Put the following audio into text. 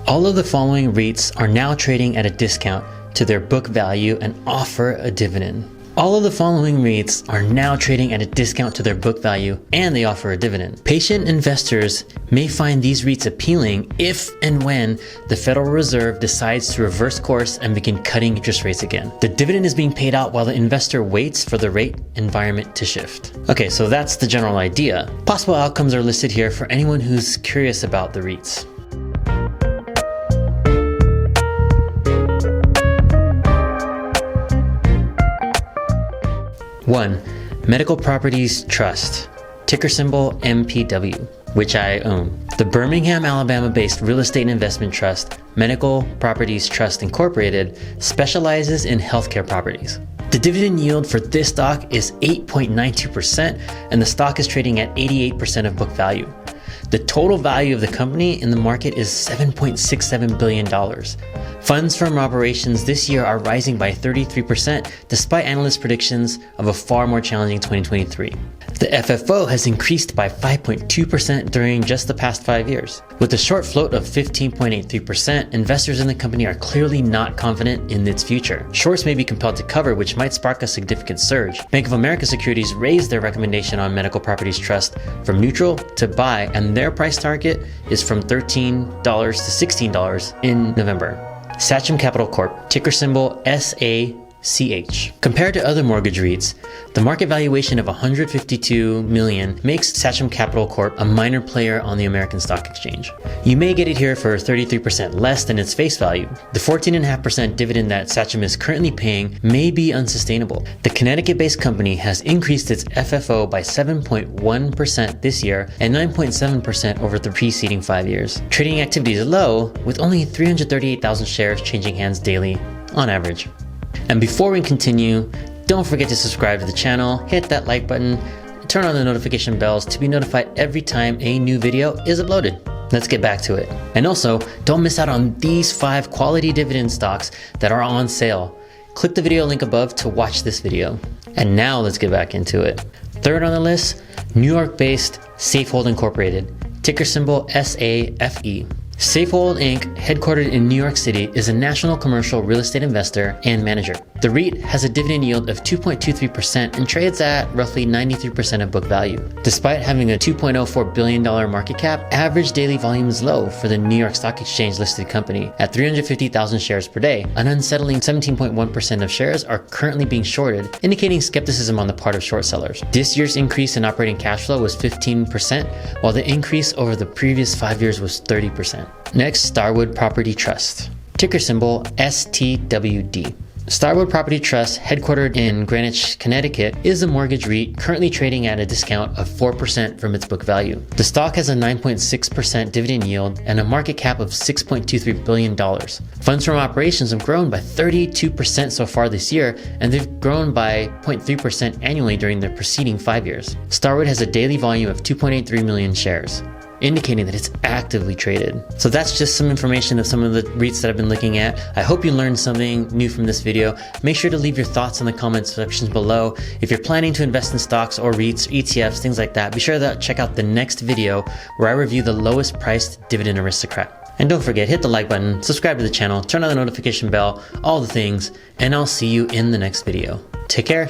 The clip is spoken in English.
All of the following REITs are now trading at a discount to their book value and offer a dividend. All of the following REITs are now trading at a discount to their book value and they offer a dividend. Patient investors may find these REITs appealing if and when the Federal Reserve decides to reverse course and begin cutting interest rates again. The dividend is being paid out while the investor waits for the rate environment to shift. Okay, so that's the general idea. Possible outcomes are listed here for anyone who's curious about the REITs. One, Medical Properties Trust, ticker symbol MPW, which I own. The Birmingham, Alabama-based real estate investment trust, Medical Properties Trust Incorporated, specializes in healthcare properties. The dividend yield for this stock is 8.92%, and the stock is trading at 88% of book value. The total value of the company in the market is $7.67 billion. Funds from operations this year are rising by 33% despite analyst predictions of a far more challenging 2023. The FFO has increased by 5.2% during just the past 5 years. With a short float of 15.83%, investors in the company are clearly not confident in its future. Shorts may be compelled to cover, which might spark a significant surge. Bank of America Securities raised their recommendation on Medical Properties Trust from neutral to buy, and their price target is from $13 to $16 in November. Sachem Capital Corp, ticker symbol SACH. Compared to other mortgage REITs, the market valuation of $152 million makes Sachem Capital Corp a minor player on the American Stock Exchange. You may get it here for 33% less than its face value. The 14.5% dividend that Sachem is currently paying may be unsustainable. The Connecticut-based company has increased its FFO by 7.1% this year and 9.7% over the preceding 5 years. Trading activity is low, with only 338,000 shares changing hands daily on average. And before we continue, don't forget to subscribe to the channel, hit that like button, turn on the notification bells to be notified every time a new video is uploaded. Let's get back to it. And also, don't miss out on these 5 quality dividend stocks that are on sale. Click the video link above to watch this video. And now let's get back into it. Third on the list, New York-based Safehold Incorporated, ticker symbol SAFE. Safehold Inc., headquartered in New York City, is a national commercial real estate investor and manager. The REIT has a dividend yield of 2.23% and trades at roughly 93% of book value. Despite having a $2.04 billion market cap, average daily volume is low for the New York Stock Exchange listed company at 350,000 shares per day. An unsettling 17.1% of shares are currently being shorted, indicating skepticism on the part of short sellers. This year's increase in operating cash flow was 15%, while the increase over the previous 5 years was 30%. Next, Starwood Property Trust, ticker symbol STWD. Starwood Property Trust, headquartered in Greenwich, Connecticut, is a mortgage REIT currently trading at a discount of 4% from its book value. The stock has a 9.6% dividend yield and a market cap of $6.23 billion. Funds from operations have grown by 32% so far this year, and they've grown by 0.3% annually during the preceding 5 years. Starwood has a daily volume of 2.83 million shares, indicating that it's actively traded. So that's just some information of some of the REITs that I've been looking at. I hope you learned something new from this video. Make sure to leave your thoughts in the comments sections below. If you're planning to invest in stocks or REITs, ETFs, things like that, be sure to check out the next video where I review the lowest priced dividend aristocrat. And don't forget, hit the like button, subscribe to the channel, turn on the notification bell, all the things, and I'll see you in the next video. Take care.